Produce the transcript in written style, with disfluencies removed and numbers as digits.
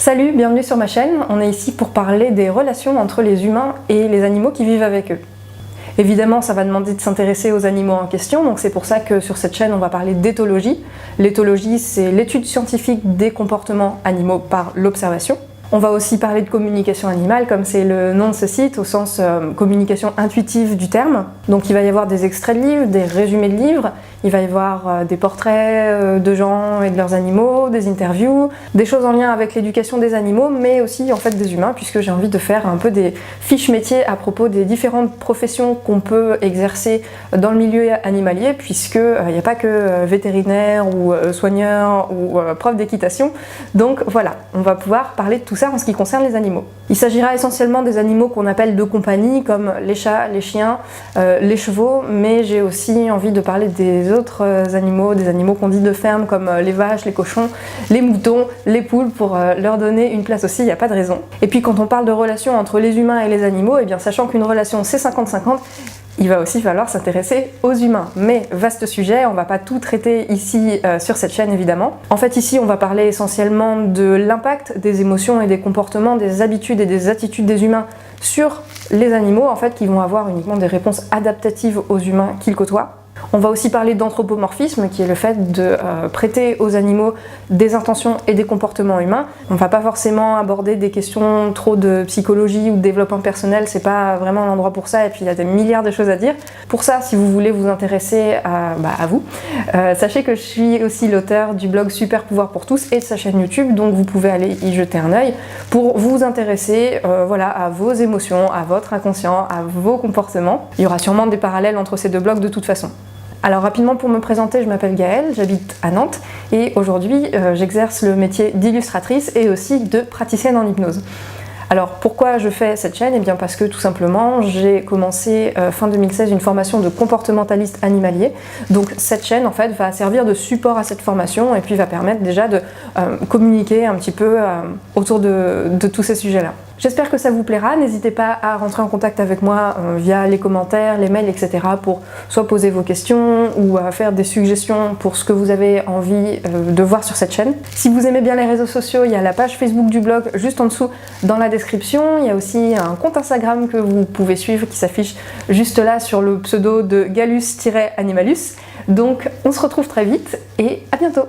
Salut, bienvenue sur ma chaîne. On est ici pour parler des relations entre les humains et les animaux qui vivent avec eux. Évidemment, ça va demander de s'intéresser aux animaux en question, donc c'est pour ça que sur cette chaîne, on va parler d'éthologie. L'éthologie, c'est l'étude scientifique des comportements animaux par l'observation. On va aussi parler de communication animale, comme c'est le nom de ce site, au sens communication intuitive du terme. Donc il va y avoir des extraits de livres, des résumés de livres, il va y avoir des portraits de gens et de leurs animaux, des interviews, des choses en lien avec l'éducation des animaux, mais aussi en fait des humains, puisque j'ai envie de faire un peu des fiches métiers à propos des différentes professions qu'on peut exercer dans le milieu animalier, puisque il n'y a pas que vétérinaire ou soigneur ou prof d'équitation. Donc voilà, on va pouvoir parler de tout ça en ce qui concerne les animaux. Il s'agira essentiellement des animaux qu'on appelle de compagnie, comme les chats, les chiens, les chevaux, mais j'ai aussi envie de parler des autres animaux, des animaux qu'on dit de ferme, comme les vaches, les cochons, les moutons, les poules, pour leur donner une place aussi, il n'y a pas de raison. Et puis quand on parle de relation entre les humains et les animaux, et bien sachant qu'une relation c'est 50-50, il va aussi falloir s'intéresser aux humains. Mais vaste sujet, on va pas tout traiter ici sur cette chaîne évidemment. En fait ici on va parler essentiellement de l'impact des émotions et des comportements, des habitudes et des attitudes des humains sur les animaux, en fait, qui vont avoir uniquement des réponses adaptatives aux humains qu'ils côtoient. On va aussi parler d'anthropomorphisme, qui est le fait de prêter aux animaux des intentions et des comportements humains. On ne va pas forcément aborder des questions trop de psychologie ou de développement personnel, c'est pas vraiment l'endroit pour ça, et puis il y a des milliards de choses à dire. Pour ça, si vous voulez vous intéresser à vous, sachez que je suis aussi l'auteur du blog Super Pouvoir pour tous et de sa chaîne YouTube, donc vous pouvez aller y jeter un œil pour vous intéresser à vos émotions, à votre inconscient, à vos comportements. Il y aura sûrement des parallèles entre ces deux blogs de toute façon. Alors rapidement pour me présenter, je m'appelle Gaëlle, j'habite à Nantes et aujourd'hui j'exerce le métier d'illustratrice et aussi de praticienne en hypnose. Alors pourquoi je fais cette chaîne? Eh bien parce que tout simplement j'ai commencé fin 2016 une formation de comportementaliste animalier. Donc cette chaîne en fait va servir de support à cette formation et puis va permettre déjà de communiquer un petit peu autour de tous ces sujets-là. J'espère que ça vous plaira, n'hésitez pas à rentrer en contact avec moi via les commentaires, les mails, etc. pour soit poser vos questions ou faire des suggestions pour ce que vous avez envie de voir sur cette chaîne. Si vous aimez bien les réseaux sociaux, il y a la page Facebook du blog juste en dessous dans la description. Il y a aussi un compte Instagram que vous pouvez suivre qui s'affiche juste là sur le pseudo de Gallus-Animalus. Donc on se retrouve très vite et à bientôt!